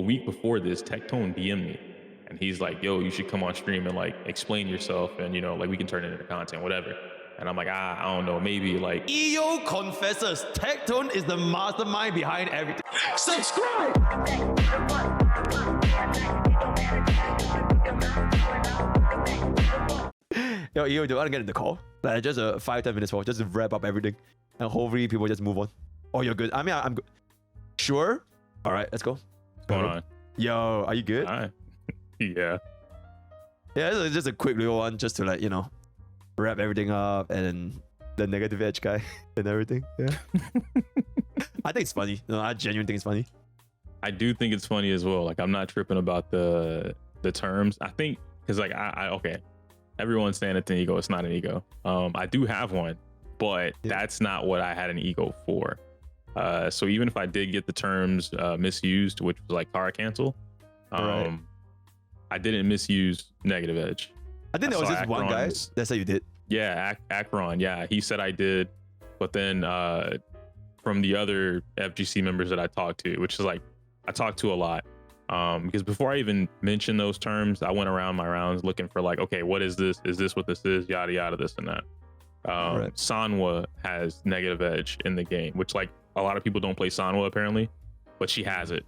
week before this, Tectone DM'd me, and he's like, "Yo, you should come on stream and like explain yourself, and like we can turn it into content, whatever." And I'm like, I don't know, maybe like. Iyo confesses Tectone is the mastermind behind everything. Subscribe. Yo, Iyo, do you want to get in the call? Like just a 5-10 minutes call, just to wrap up everything, and hopefully people just move on. Oh, you're good. I mean, I'm good. Sure. All right, let's go. What's going on? Yo, are you good? Hi. Yeah. Yeah, it's just a quick little one, just to like wrap everything up, and the negative edge guy and everything. Yeah. I think it's funny. No, I genuinely think it's funny. I do think it's funny as well. Like, I'm not tripping about the terms. I think because like okay, everyone's saying it's an ego. It's not an ego. I do have one, but that's not what I had an ego for. So even if I did get the terms misused, which was like car cancel, Right. I didn't misuse negative edge. I think there was this one guy that said you did. Yeah, Akron. Yeah, he said I did, but then from the other FGC members that I talked to, which is like I talked to a lot, because before I even mentioned those terms, I went around my rounds looking for like, okay, what is this? Is this what this is? Yada yada, this and that. Right. Sanwa has negative edge in the game, which like a lot of people don't play Sanwa apparently, but she has it.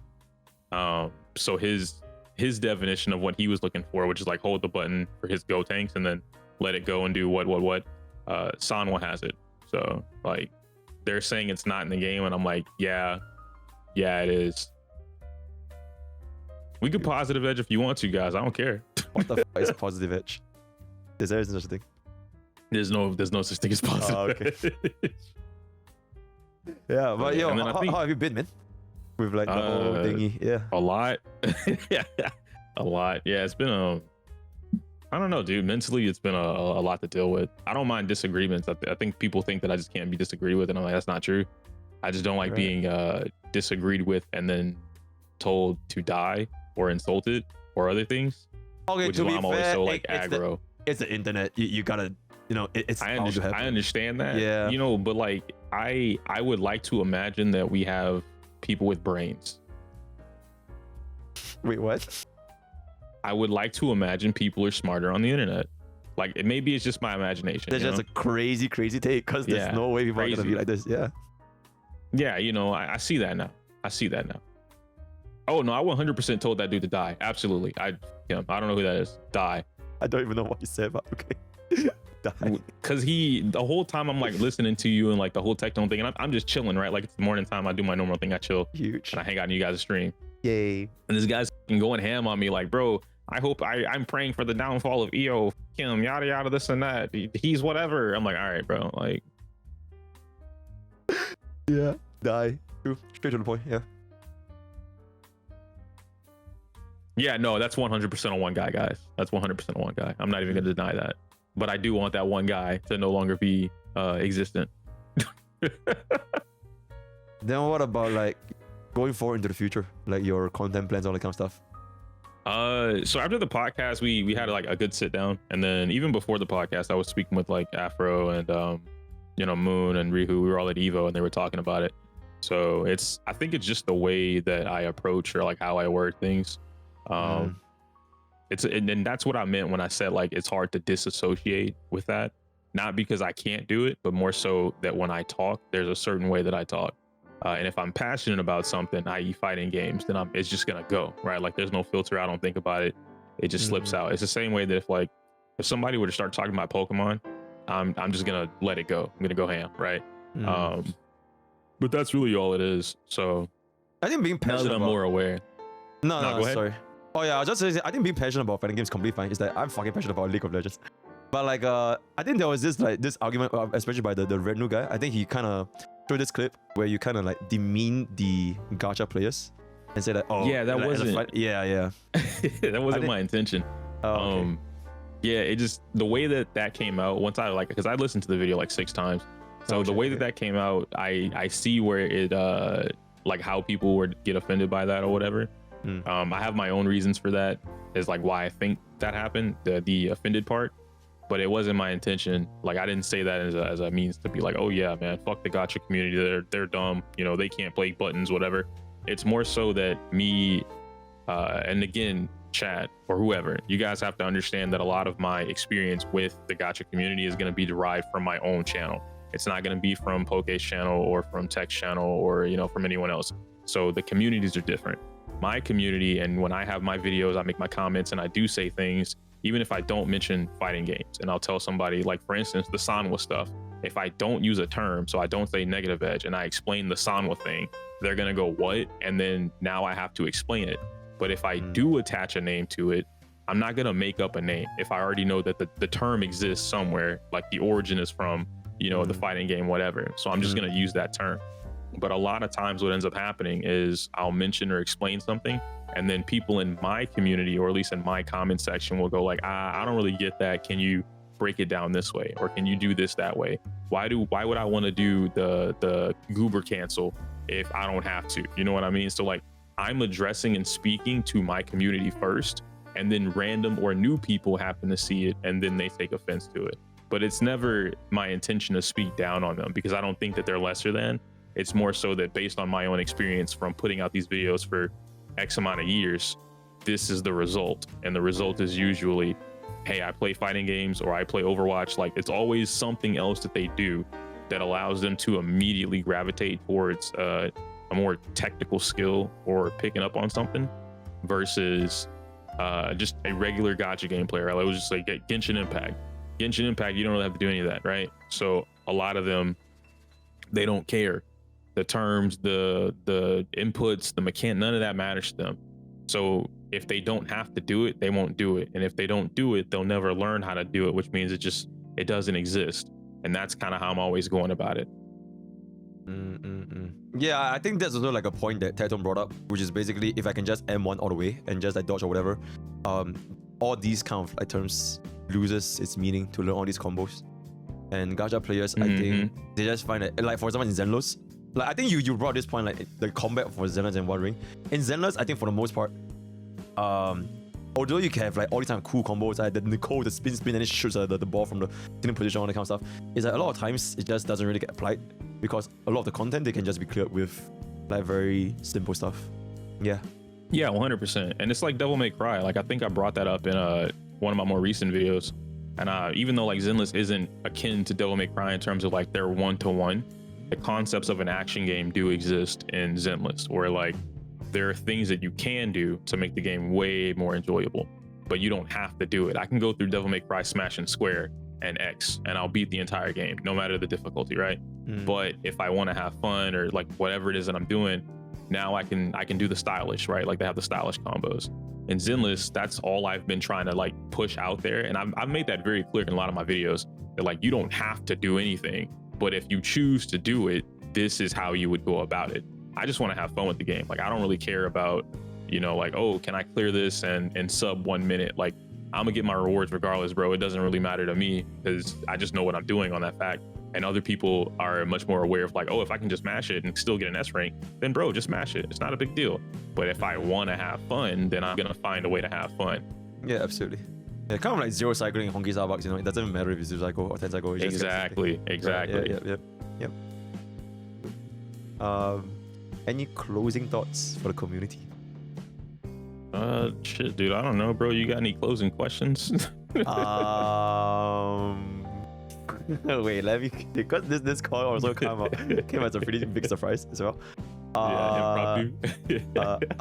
So his definition of what he was looking for, which is like hold the button for his go tanks and then let it go and do what Sanwa has it. So like they're saying it's not in the game, and I'm like, yeah it is. We could positive edge if you want to, guys. I don't care. What the fuck is a positive edge? Is there such a thing? There's no such thing as positive edge. Yeah, but yo, And then how have you been, man? With like the whole thingy, yeah. A lot. Yeah, a lot. Yeah, it's been I don't know, dude. Mentally, it's been a lot to deal with. I don't mind disagreements. I think people think that I just can't be disagreed with, and I'm like, that's not true. I just don't like being disagreed with and then told to die or insulted or other things. Okay, which is why I'm always so like aggro. It's the internet. You gotta, it's I bound to happen. I understand that. Yeah. But like I would like to imagine that we have people with brains. Wait, what? I would like to imagine people are smarter on the internet. Like maybe it's just my imagination. That's just a crazy take, because there's no way people are gonna be like this. Yeah. Yeah, I see that now. Oh no, I 100% told that dude to die. Absolutely. I don't know who that is. Die. I don't even know what you said, but okay. Die. Because the whole time I'm like listening to you and like the whole Tectone thing, and I'm just chilling, right? Like it's the morning time. I do my normal thing. I chill. Huge. And I hang out in you guys' stream. Yay. And this guy's going ham on me like, bro, I hope I'm praying for the downfall of Iyo, him, yada yada, this and that. He's whatever. I'm like, all right, bro. Like, yeah. Die. Straight to the point. Yeah. Yeah, no, that's 100% on one guy, guys. That's 100% on one guy. I'm not even gonna deny that. But I do want that one guy to no longer be existent. Then what about like going forward into the future, like your content plans, all that kind of stuff? So after the podcast, we had like a good sit down, and then even before the podcast, I was speaking with like Afro and Moon and Rihu. We were all at Evo, and they were talking about it. So I think it's just the way that I approach or like how I word things. And that's what I meant when I said like it's hard to disassociate with that, not because I can't do it, but more so that when I talk, there's a certain way that I talk, and if I'm passionate about something, i.e. fighting games, then it's just gonna go right. Like there's no filter. I don't think about it. It just slips out. It's the same way that if somebody were to start talking about Pokemon, I'm just gonna let it go. I'm gonna go ham, right? But that's really all it is. So I think being passionate, now that I'm more aware. No, go ahead. Sorry. Oh yeah, I was just saying, I think being passionate about fighting games is completely fine. It's like I'm fucking passionate about League of Legends. But like I think there was this argument, especially by the Rednu guy. I think he kind of showed this clip where you kind of like demean the gacha players and say that, oh yeah, that wasn't that wasn't my intention. Oh, okay. Yeah, it just the way that came out once I because I listened to the video like 6 times. So the way that came out, I see where it like how people would get offended by that or whatever. I have my own reasons for that, is like why I think that happened, the offended part, but it wasn't my intention. Like I didn't say that as a means to be like, oh yeah, man, fuck the gacha community, they're dumb, they can't play buttons, whatever. It's more so that me And again, chat or whoever, you guys have to understand that a lot of my experience with the gacha community is going to be derived from my own channel. It's not going to be from Pokke's channel or from Tech's channel or, you know, from anyone else. So the communities are different. My community, and when I have my videos, I make my comments and I do say things, even if I don't mention fighting games. And I'll tell somebody, like, for instance, the Sanwa stuff. If I don't use a term, so I don't say negative edge, and I explain the Sanwa thing, they're going to go, what? And then now I have to explain it. But if I do attach a name to it, I'm not going to make up a name. If I already know that the term exists somewhere, like the origin is from, you know, the fighting game, whatever. So I'm just going to use that term. But a lot of times what ends up happening is I'll mention or explain something, and then people in my community, or at least in my comment section, will go like, I don't really get that. Can you break it down this way? Or can you do this that way? Why would I want to do the goober cancel if I don't have to? You know what I mean? So like, I'm addressing and speaking to my community first, and then random or new people happen to see it, and then they take offense to it. But it's never my intention to speak down on them, because I don't think that they're lesser than. It's more so that based on my own experience from putting out these videos for X amount of years, this is the result. And the result is usually, hey, I play fighting games or I play Overwatch. Like, it's always something else that they do that allows them to immediately gravitate towards a more technical skill or picking up on something versus just a regular gacha game player. I was just like, Genshin Impact. Genshin Impact, you don't really have to do any of that, right? So a lot of them, they don't care. The terms, the inputs, the mechanic, none of that matters to them. So if they don't have to do it, they won't do it. And if they don't do it, they'll never learn how to do it, which means it doesn't exist. And that's kind of how I'm always going about it. Yeah, I think that's also like a point that Tectone brought up, which is basically if I can just M1 all the way and just like dodge or whatever, all these kind of like terms loses its meaning to learn all these combos. And gacha players, I think they just find it, like for example in Zenless, like I think you brought this point, like the combat for Zenless and One Ring. In Zenless, I think for the most part, although you can have like all these kind of cool combos, like the Nicole, the spin and then shoots the ball from the sitting position, all that kind of stuff, is like a lot of times it just doesn't really get applied because a lot of the content they can just be cleared with like very simple stuff. Yeah. Yeah, 100%. And it's like Devil May Cry. Like I think I brought that up in one of my more recent videos. And even though like Zenless isn't akin to Devil May Cry in terms of like their one-to-one, the concepts of an action game do exist in Zenless, where like there are things that you can do to make the game way more enjoyable, but you don't have to do it. I can go through Devil May Cry Smash and Square and X and I'll beat the entire game, no matter the difficulty, right? But if I want to have fun or like whatever it is that I'm doing, now I can do the stylish, right? Like they have the stylish combos. In Zenless, that's all I've been trying to like push out there. And I've made that very clear in a lot of my videos that like, you don't have to do anything, but if you choose to do it, this is how you would go about it. I just want to have fun with the game. Like, I don't really care about, you know, like, oh, can I clear this and sub 1 minute? Like, I'm gonna get my rewards regardless, bro. It doesn't really matter to me because I just know what I'm doing on that fact. And other people are much more aware of like, oh, if I can just mash it and still get an S rank, then bro, just mash it. It's not a big deal. But if I want to have fun, then I'm gonna find a way to have fun. Yeah, absolutely. Yeah, kind of like zero cycling in Honkai Starbucks, you know, it doesn't even matter if it's zero cycle or 10 cycle. Exactly. Right, yep. Any closing thoughts for the community? Shit, dude, I don't know, bro. You got any closing questions? Wait, let me, because this call also came as a pretty big surprise as well.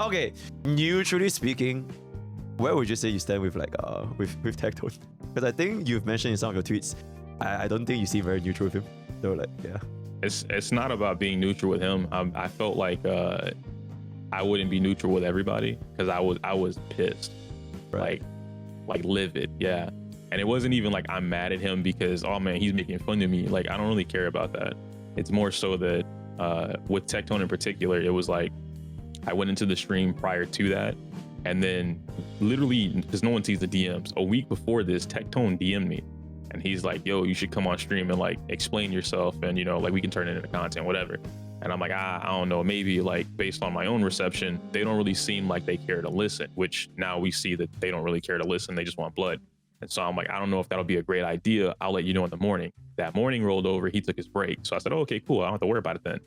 Okay, neutrally speaking, where would you say you stand with like with Tectone? Because I think you've mentioned in some of your tweets, I don't think you seem very neutral with him. So like, yeah. It's not about being neutral with him. I felt like I wouldn't be neutral with everybody because I was pissed, right. like livid, yeah. And it wasn't even like I'm mad at him because, oh man, he's making fun of me. Like, I don't really care about that. It's more so that with Tectone in particular, it was like I went into the stream prior to that, and then literally, because no one sees the DMs, a week before this, Tectone DM'd me. And he's like, yo, you should come on stream and like explain yourself and, you know, like we can turn it into content, whatever. And I'm like, I don't know, maybe like based on my own reception, they don't really seem like they care to listen, which now we see that they don't really care to listen. They just want blood. And so I'm like, I don't know if that'll be a great idea. I'll let you know in the morning. That morning rolled over, he took his break. So I said, oh, okay, cool. I don't have to worry about it then.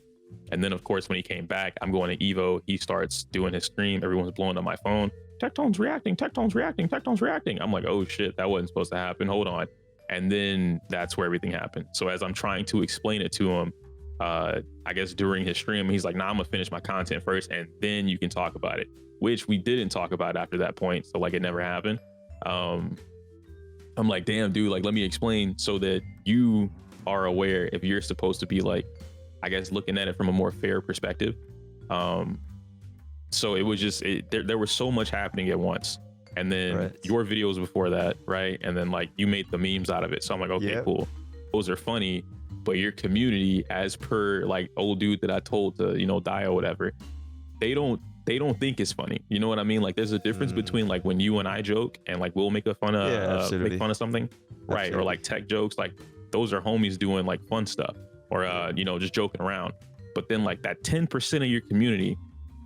And then of course when he came back, I'm going to Evo. He starts doing his stream. Everyone's blowing up my phone. Tectone's reacting. Tectone's reacting. Tectone's reacting. I'm like, oh shit, that wasn't supposed to happen. Hold on. And then that's where everything happened. So as I'm trying to explain it to him, I guess during his stream, he's like, nah, I'm gonna finish my content first and then you can talk about it, which we didn't talk about after that point. So like it never happened. I'm like, damn, dude, like, let me explain so that you are aware if you're supposed to be like, I guess, looking at it from a more fair perspective. So it was just, there was so much happening at once. And then your videos before that, right? And then like you made the memes out of it. So I'm like, okay, cool. Those are funny, but your community, as per like old dude that I told to, you know, die or whatever, they don't think it's funny. You know what I mean? Like there's a difference between like when you and I joke and like we'll make fun of something, right? Or like tech jokes, like those are homies doing like fun stuff or you know, just joking around. But then like that 10% of your community,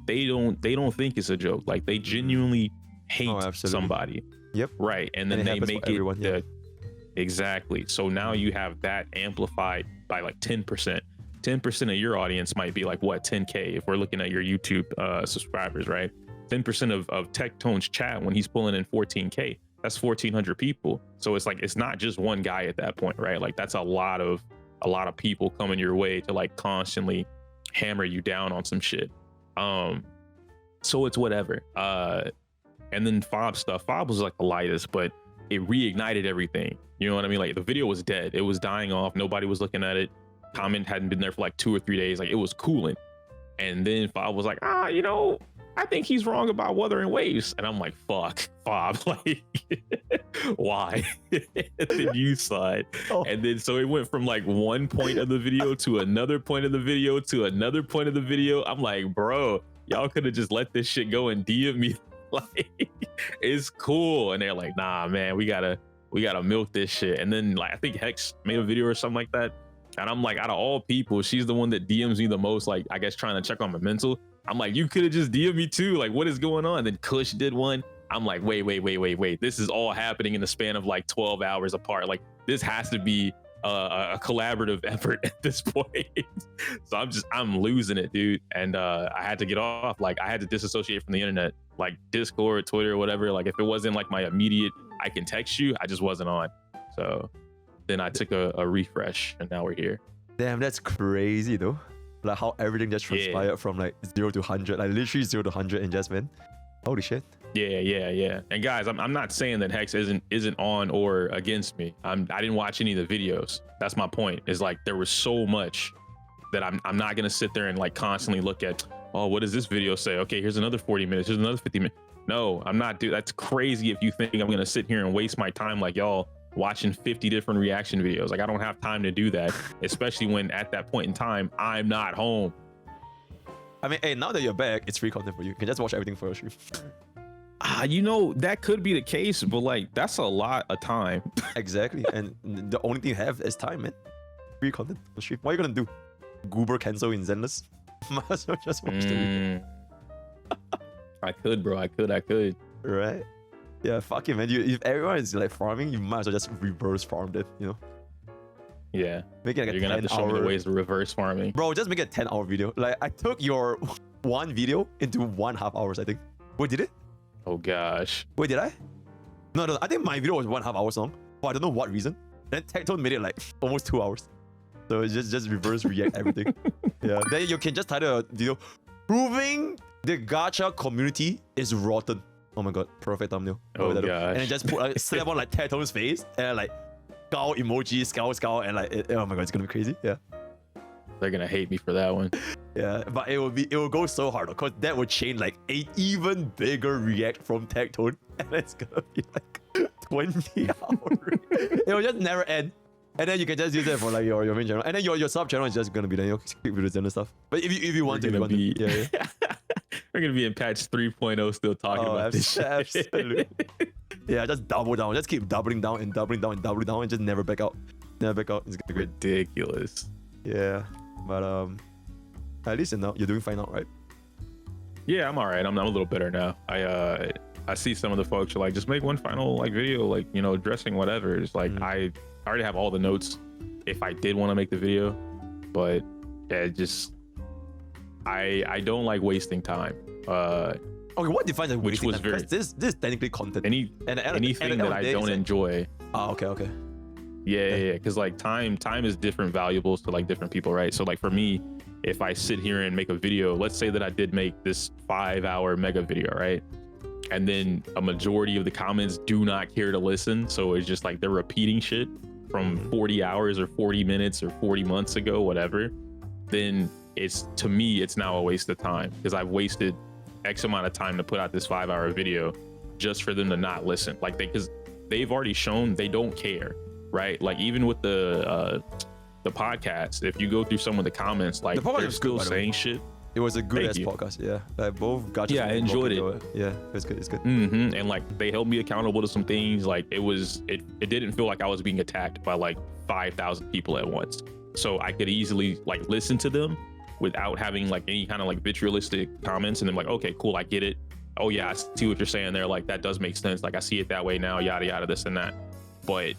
they don't think it's a joke. Like they genuinely hate somebody. Yep. Right. And then they make it everyone, exactly. So now you have that amplified by like 10%. 10% of your audience might be like what, 10K if we're looking at your YouTube subscribers, right? 10% of Tectone's chat when he's pulling in 14K, that's 1,400 people. So it's like it's not just one guy at that point, right? Like that's a lot of people coming your way to like constantly hammer you down on some shit. So it's whatever. And then Fob stuff. Fob was like the lightest, but it reignited everything. You know what I mean? Like the video was dead. It was dying off. Nobody was looking at it. Comment hadn't been there for like 2 or 3 days. Like it was cooling. And then Fob was like, you know, I think he's wrong about Wuthering Waves. And I'm like, fuck, Fob, like, why? And then you side. And then so it went from like one point of the video to another point of the video to another point of the video. I'm like, bro, y'all could have just let this shit go and DM me. Like, it's cool. And they're like, nah, man, we gotta milk this shit. And then like I think Hex made a video or something like that. And I'm like, out of all people, she's the one that DMs me the most, like, I guess trying to check on my mental. I'm like, you could have just DM'd me too. Like, what is going on? And then Kush did one. I'm like, wait. This is all happening in the span of like 12 hours apart. Like, this has to be a collaborative effort at this point. So I'm losing it, dude. And I had to get off. Like, I had to disassociate from the internet, like Discord, Twitter, whatever. Like, if it wasn't like my immediate, I can text you, I just wasn't on. So then I took a refresh and now we're here. Damn, that's crazy though. Like how everything just transpired from like 0 to 100, like literally 0 to 100 in just man. Holy shit. Yeah. And guys, I'm not saying that Hex isn't on or against me. I didn't watch any of the videos. That's my point. Is like there was so much that I'm not gonna sit there and like constantly look at, oh, what does this video say? Okay, here's another 40 minutes, here's another 50 minutes. No, I'm not, dude. That's crazy if you think I'm gonna sit here and waste my time like y'all watching 50 different reaction videos. Like I don't have time to do that, especially when at that point in time I'm not home. I mean, hey, now that you're back, it's free content for you. You can just watch everything for your stream. You know, that could be the case, but like that's a lot of time. Exactly. And the only thing you have is time, man. Free content for stream. What are you gonna do? Goober cancel in Zenless? Might as well just watch the video. I could, bro. I could. Right? Yeah, fuck it, man. If everyone is like farming, you might as well just reverse farm it, you know? Yeah. Make it like You're gonna have to show me the ways to reverse farming. Bro, just make it a 10-hour video. Like, I took your one video into 1.5 hours, I think. Wait, did it? Oh, gosh. Wait, did I? No, I think my video was 1.5 hours long. But I don't know what reason. Then Tectone made it like almost 2 hours. So it's just reverse react everything. Yeah. Then you can just title a video, proving the gacha community is rotten. Oh my god, perfect thumbnail. Oh gosh. And then just put slap on like Tectone's face and like scowl emoji, scowl, and like oh my god, it's gonna be crazy. Yeah. They're gonna hate me for that one. Yeah, but it will go so hard because that will chain like an even bigger react from Tectone, and it's gonna be like 20 hours. It will just never end. And then you can just use that for like your main channel, and then your sub channel is just gonna be then quick videos and stuff. But if you want to, yeah. We're gonna be in patch 3.0 still talking about this shit. Absolutely. Yeah, just double down. Just keep doubling down and just never back out. It's gonna be great. Ridiculous. Yeah, but at least now you're doing fine now, right? Yeah, I'm all right. I'm a little better now. I see some of the folks are like, just make one final like video, like, you know, addressing whatever. It's like I already have all the notes if I did want to make the video, but yeah, I don't like wasting time. Okay, what defines a Which wasting was time? very- Because this is technically content. Anything that I don't enjoy. Okay. Yeah. Because like time is different valuables to like different people, right? So like for me, if I sit here and make a video, let's say that I did make this 5-hour mega video, right? And then a majority of the comments do not care to listen. So it's just like they're repeating shit from 40 hours or 40 minutes or 40 months ago, whatever. Then to me, it's now a waste of time because I've wasted X amount of time to put out this 5-hour video just for them to not listen. Like because they've already shown they don't care, right? Like even with the podcast, if you go through some of the comments, like they're still saying shit. It was a good Thank ass you. podcast, yeah. Like both gotcha. Yeah, I enjoyed it. Yeah, it's good. And like they held me accountable to some things. Like it didn't feel like I was being attacked by like 5,000 people at once. So I could easily like listen to them without having like any kind of like vitriolic comments. And then like, okay, cool, I get it. Oh yeah, I see what you're saying there. Like that does make sense. Like I see it that way now, yada yada, this and that. But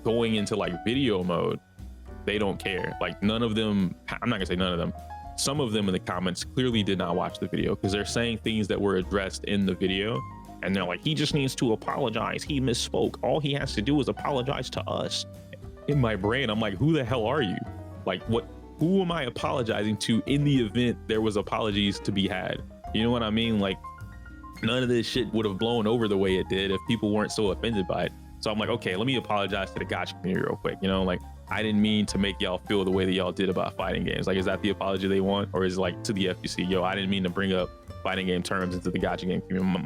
going into like video mode, they don't care. Like none of them, I'm not gonna say none of them. Some of them in the comments clearly did not watch the video because they're saying things that were addressed in the video. And they're like, he just needs to apologize. He misspoke. All he has to do is apologize to us. In my brain, I'm like, who the hell are you? Like who am I apologizing to in the event there was apologies to be had? You know what I mean? Like none of this shit would have blown over the way it did if people weren't so offended by it. So I'm like, okay, let me apologize to the gotcha community real quick. You know, like I didn't mean to make y'all feel the way that y'all did about fighting games. Like, is that the apology they want? Or is it like to the FGC, yo, I didn't mean to bring up fighting game terms into the gotcha game community.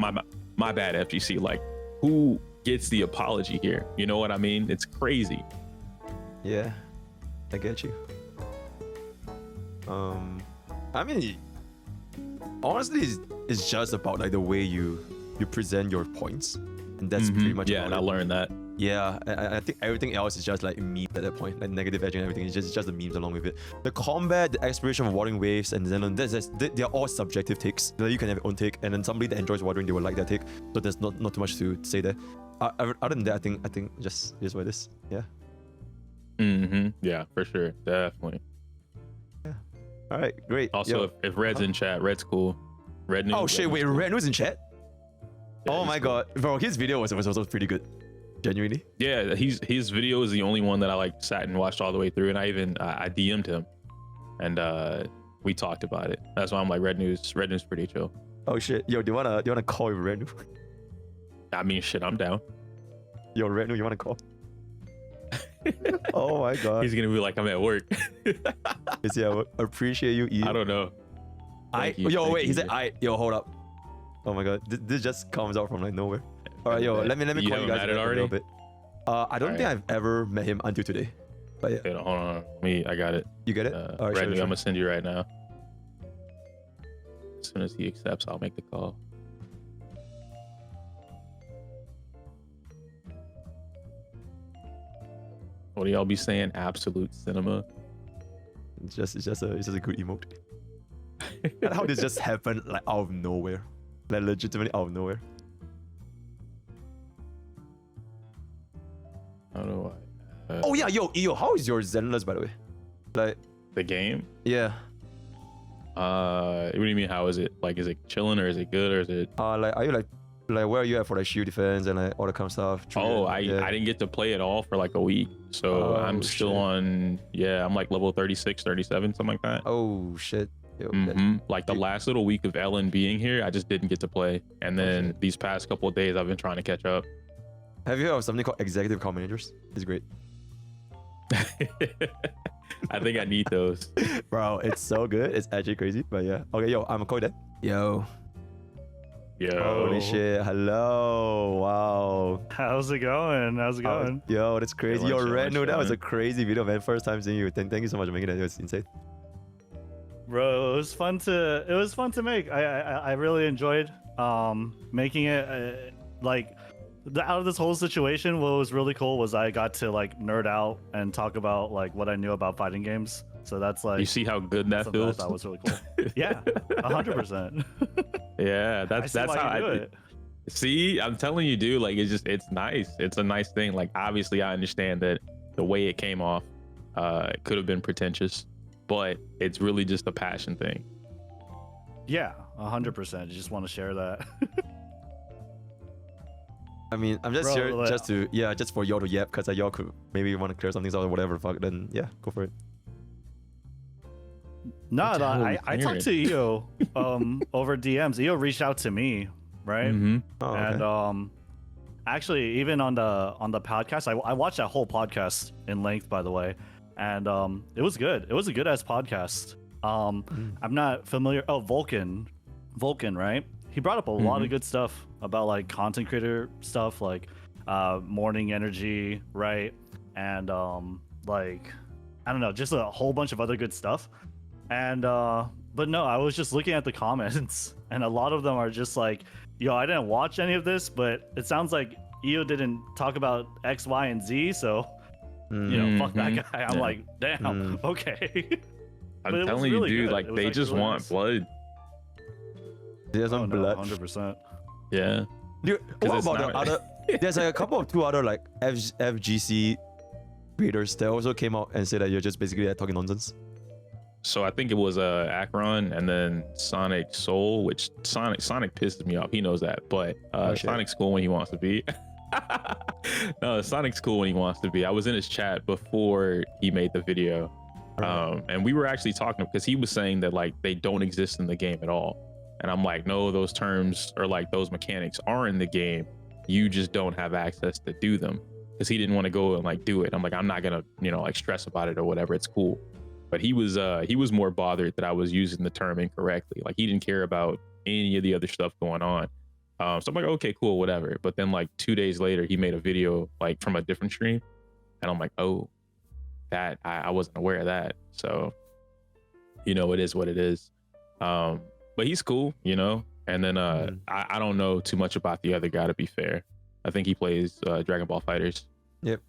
My bad, FGC. Like, who gets the apology here? You know what I mean? It's crazy. Yeah, I get you. I mean, honestly, it's just about like the way you present your points, and that's pretty much and I learned that. Yeah, I think everything else is just like meme at that point, like negative edge and everything. It's just the memes along with it. The combat, the exploration of watering waves, and then they're all subjective takes. You can have your own take, and then somebody that enjoys watering, they will like that take. So there's not too much to say there. Other than that, I think just here's what it is. Yeah. Yeah, for sure, definitely. Yeah. All right, great. Also, if Red's in chat, Red's cool. Rednu. Oh shit! Wait, cool. Rednu's in chat. Yeah, oh my god, bro, his video was also pretty good. Genuinely. Yeah, his video is the only one that I like sat and watched all the way through, and I DM'd him, and we talked about it. That's why I'm like, Rednu's pretty chill. Oh shit, yo, do you wanna call with Rednu? I mean, shit, I'm down. Yo, Rednu, you wanna call? Oh my god. He's gonna be like, I'm at work. Is he at work? Appreciate you, Ian. I don't know. He said yo, hold up. Oh my god, this just comes out from like nowhere. All right, yo, let me call you guys in a little bit. I don't think I've ever met him until today. But yeah. Okay, hold on. I got it. You get it? All right, I'm gonna send you right now. As soon as he accepts, I'll make the call. What do y'all be saying? Absolute cinema. It's just a good emote. And how this just happened like out of nowhere, like legitimately out of nowhere. I don't know why. Oh yeah, yo, how is your Zenless, by the way? Like the game? Yeah. What do you mean? How is it? Like, is it chilling or is it good or is it? Like, are you like where are you at for like shield defense and like all that kind of stuff? I didn't get to play it all for like a week, so I'm still on. Yeah, I'm like level 36, 37, something like that. Oh shit. Yo, like the last little week of Ellen being here, I just didn't get to play, and then these past couple of days I've been trying to catch up. Have you heard of something called executive account managers? It's great. I think I need those. Bro, it's so good. It's actually crazy. But yeah. Okay, yo, I'm gonna call you then. Yo. Holy shit. Hello. Wow. How's it going? Yo, that's crazy. Yo, Rednu, that was a chilling. crazy video, man. First time seeing you. Thank you so much for making that. It was insane. Bro, it was fun to make. I really enjoyed making it. Out of this whole situation, what was really cool was I got to like nerd out and talk about like what I knew about fighting games. So that's like, you see how good that feels? That was really cool. Yeah, 100%. Yeah, that's how I do it. See, I'm telling you, dude. Like, it's nice. It's a nice thing. Like, obviously, I understand that the way it came off, it could have been pretentious, but it's really just a passion thing. Yeah, 100%. Just want to share that. I mean, I'm just Bro, here like- just for y'all to yap, because y'all could maybe want to clear some things out or whatever. Fuck, then yeah, go for it. No, What the hell are you I talked to Iyo over DMs. Iyo reached out to me, right? Mm-hmm. Oh, okay. And actually, even on the podcast, I watched that whole podcast in length, by the way, and it was good. It was a good ass podcast. I'm not familiar. Oh, Vulcan, right? He brought up a lot of good stuff about like content creator stuff, like morning energy, right? And like I don't know, just a whole bunch of other good stuff. And but no, I was just looking at the comments, and a lot of them are just like, yo, I didn't watch any of this, but it sounds like Iyo didn't talk about X, Y, and Z, so you know, fuck that guy. I'm like, damn, okay. But it I'm was telling really you, dude, good. like It was they actually just really want nice. blood. There's some blood. 100%. Yeah. Dude, 'Cause what it's about the not- other? There's like a couple of two other like FGC creators that also came out and said that you're just basically talking nonsense. So I think it was Akron and then Sonic Soul, which Sonic pisses me off. He knows that, but Okay. Sonic's cool when he wants to be. No, Sonic's cool when he wants to be. I was in his chat before he made the video, and we were actually talking because he was saying that like they don't exist in the game at all, and I'm like, no, those terms or like those mechanics are in the game. You just don't have access to do them because he didn't want to go and like do it. I'm like, I'm not gonna like stress about it or whatever. It's cool. But he was more bothered that I was using the term incorrectly. Like he didn't care about any of the other stuff going on. So I'm like, okay, cool, whatever. But then like 2 days later, he made a video like from a different stream, and I'm like, oh, that I wasn't aware of that. So, it is what it is. But he's cool, And then I don't know too much about the other guy, to be fair. I think he plays Dragon Ball Fighters. Yep.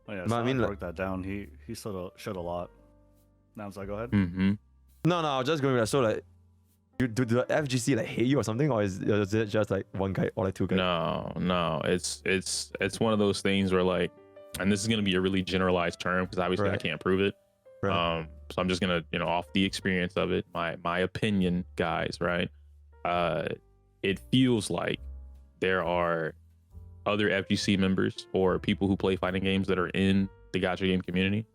Oh, yeah, But I Sonic mean, like- broke that down. He showed a lot. Now I'm sorry, go ahead. Mm-hmm. No, I was just going with that. So like, do the FGC like hate you or something, or is it just like one guy or like two guys? No, it's one of those things where like, and this is gonna be a really generalized term because obviously I Right. can't prove it. Right. So I'm just gonna, off the experience of it, my opinion, guys, right? It feels like there are other FGC members or people who play fighting games that are in the gacha game community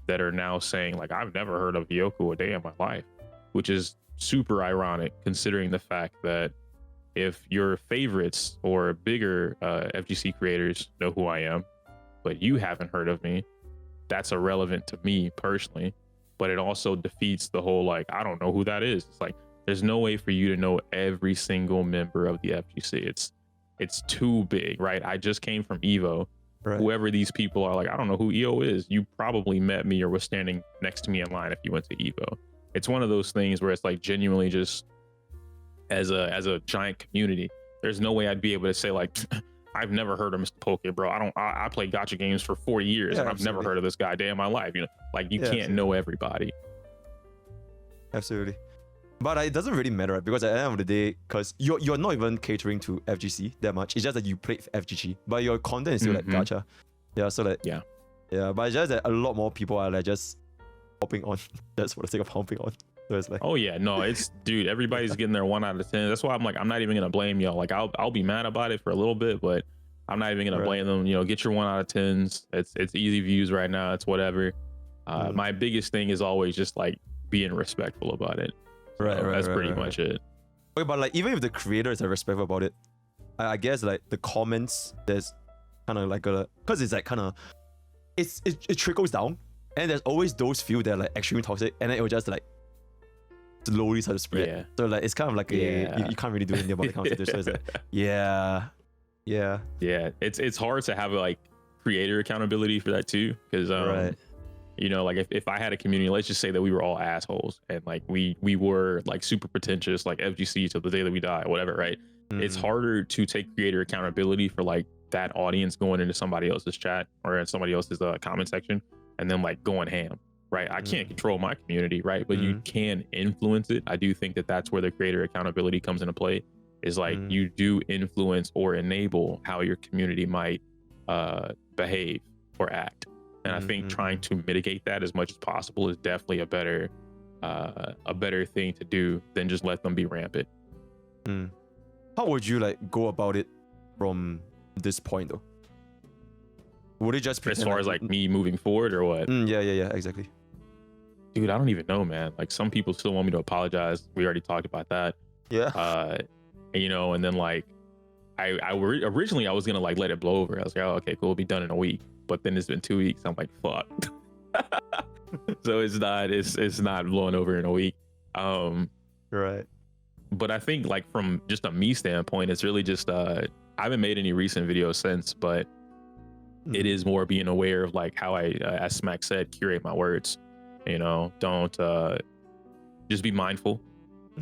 that are now saying like, I've never heard of Yoku a day in my life, which is super ironic considering the fact that if your favorites or bigger FGC creators know who I am, but you haven't heard of me, that's irrelevant to me personally. But it also defeats the whole like, I don't know who that is. It's like there's no way for you to know every single member of the FGC. It's too big, right? I just came from Evo. Right. Whoever these people are, like, I don't know who Iyo is. You probably met me or was standing next to me in line if you went to Evo. It's one of those things where it's like genuinely just as a giant community, there's no way I'd be able to say like, I've never heard of MrPokke, bro. I play gacha games for 4 years and I've never absolutely. heard of this guy a day in my life. Like you Yeah, can't know everybody. Absolutely. But it doesn't really matter, right? Because at the end of the day, because you're not even catering to FGC that much. It's just that you play FGC, but your content is still like gacha. Yeah, so like yeah. But it's just that a lot more people are like just hopping on just for the sake of hopping on. So it's like, Oh yeah, no, it's dude, everybody's getting their 1 out of 10. That's why I'm like, I'm not even gonna blame y'all. Like I'll be mad about it for a little bit, but I'm not even gonna Right. blame them. Get your 1 out of 10s. It's easy views right now. It's whatever. My biggest thing is always just like being respectful about it. So Right, that's right, pretty right, much it. okay, but like even if the creators are respectful about it, I guess like the comments, there's kind of like because it's like kind of it trickles down, and there's always those few that are like extremely toxic, and then it will just like slowly start to spread. Yeah. So like it's kind of like Yeah. you can't really do anything about the kind of situation. So it's like yeah. Yeah, it's hard to have like creator accountability for that too, because Right. like if I had a community, let's just say that we were all assholes and like we were like super pretentious, like FGC till the day that we die, whatever, right? It's harder to take creator accountability for like that audience going into somebody else's chat or in somebody else's comment section and then like going ham, right? I can't control my community, right? But you can influence it. I do think that that's where the creator accountability comes into play, is like you do influence or enable how your community might behave or act. And I think trying to mitigate that as much as possible is definitely a better thing to do than just let them be rampant. How would you like go about it from this point though? Would it just As far as like me moving forward or what? Yeah, exactly. Dude, I don't even know, man. Like some people still want me to apologize. We already talked about that. Yeah. You know, and then like originally I was gonna like let it blow over. I was like, oh, okay, cool, it'll be done in a week. But then it's been 2 weeks. I'm like, fuck. So it's not blowing over in a week. Right. But I think like from just a me standpoint, it's really just I haven't made any recent videos since, but it is more being aware of like how I, as Smack said, curate my words. You know, don't just be mindful.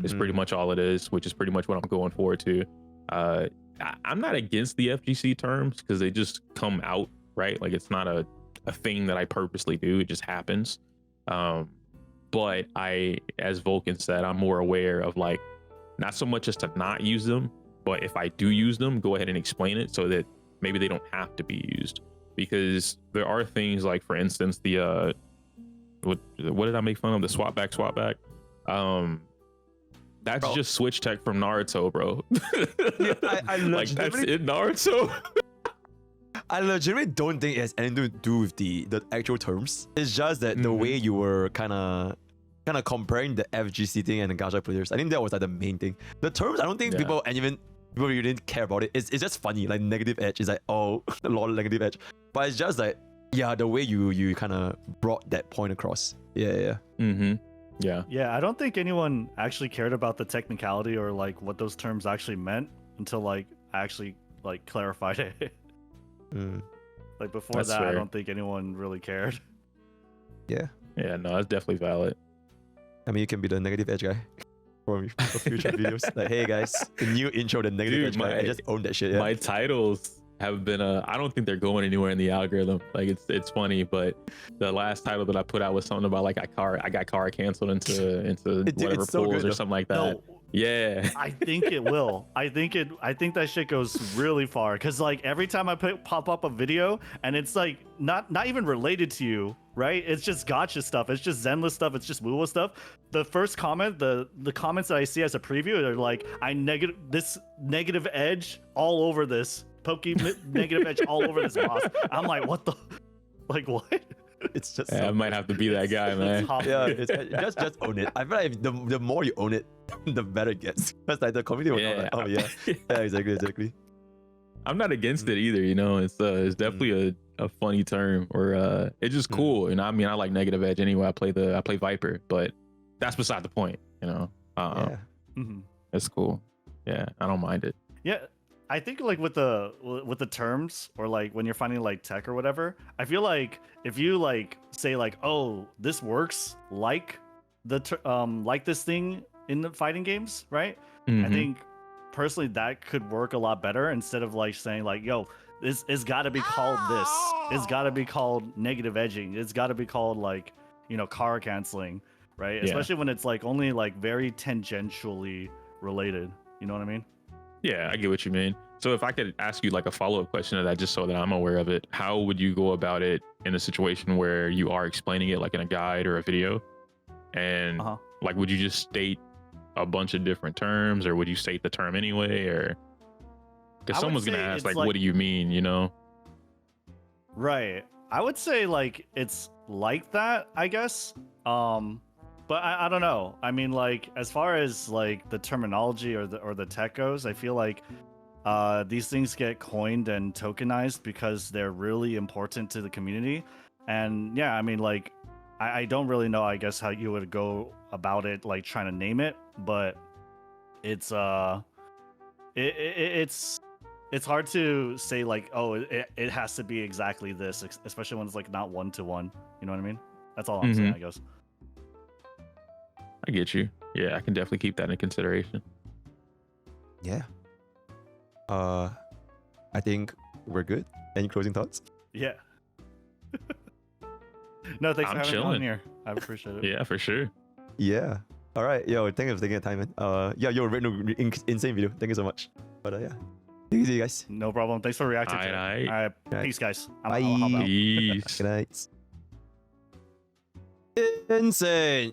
Is pretty much all it is, which is pretty much what I'm going forward to. I'm not against the FGC terms because they just come out, right? Like it's not a thing that I purposely do. It just happens. But as Vulcan said, I'm more aware of like, not so much as to not use them, but if I do use them, go ahead and explain it so that maybe they don't have to be used. Because there are things like, for instance, the what did I make fun of? The swap back. That's bro. Just switch tech from Naruto, bro. Yeah, I like that's in Naruto. I legitimately don't think it has anything to do with the actual terms. It's just that the way you were kind of comparing the FGC thing and the gacha players. I think that was like the main thing. The terms, I don't think people really didn't care about it. It's just funny, like negative edge. It's like, oh, a lot of negative edge. But it's just like, yeah, the way you kind of brought that point across. Yeah. Yeah, I don't think anyone actually cared about the technicality or like what those terms actually meant until like I actually like clarified it. Like before that's that, fair. I don't think anyone really cared. Yeah, no, that's definitely valid. I mean, you can be the negative edge guy for future videos. Like, hey guys, the new intro, the negative edge guy. I just own that shit. Yeah. My titles have been I don't think they're going anywhere in the algorithm. Like it's funny, but the last title that I put out was something about like I got car canceled into whatever pools or something like that. No, yeah. I think it will. I think that shit goes really far because like every time I pop up a video and it's like not even related to you, right? It's just gotcha stuff. It's just Zenless stuff. It's just Woowa stuff. The first comment, the comments that I see as a preview are like, this negative edge all over this. Pokke negative edge all over this boss. I'm like, what the? Like what? It's just. Yeah, I might have to be that guy, man. Yeah, just own it. I feel like the more you own it, the better it gets. That's like the community will like, oh yeah, exactly. I'm not against it either. You know, it's definitely a funny term, or it's just cool. You know, I mean, I like negative edge anyway. I play Viper, but that's beside the point. You know, it's cool. Yeah, I don't mind it. Yeah. I think like with the terms or like when you're finding like tech or whatever, I feel like if you like say like, oh, this works like like this thing in the fighting games, right? I think personally that could work a lot better instead of like saying like, yo, it's got to be called this. It's got to be called negative edging. It's got to be called like, you know, car canceling, right? Yeah. Especially when it's like only like very tangentially related. You know what I mean? Yeah, I get what you mean. So if I could ask you like a follow-up question to that, just so that I'm aware of it, how would you go about it in a situation where you are explaining it like in a guide or a video? And like, would you just state a bunch of different terms, or would you state the term anyway? Or because someone's going to ask like, what do you mean, you know? Right. I would say like, it's like that, I guess. But I don't know. I mean, like, as far as like the terminology or the tech goes, I feel like these things get coined and tokenized because they're really important to the community. And yeah, I mean, like, I don't really know, I guess, how you would go about it, like trying to name it, but it's it's hard to say like, oh, it has to be exactly this, especially when it's like not one-to-one. You know what I mean? That's all I'm saying, I guess. I get you. Yeah, I can definitely keep that in consideration. Yeah. I think we're good. Any closing thoughts? Yeah. No, thanks for having me on here. I appreciate it. Yeah, for sure. Yeah. All right. Yo, thank you for taking the time, man. Yeah, Rednu, insane video. Thank you so much. But yeah. Take it easy, guys. No problem. Thanks for reacting. to it. Aight. All right. Aight. Peace, guys. Bye. I'll hop out. Peace. Good night. Insane.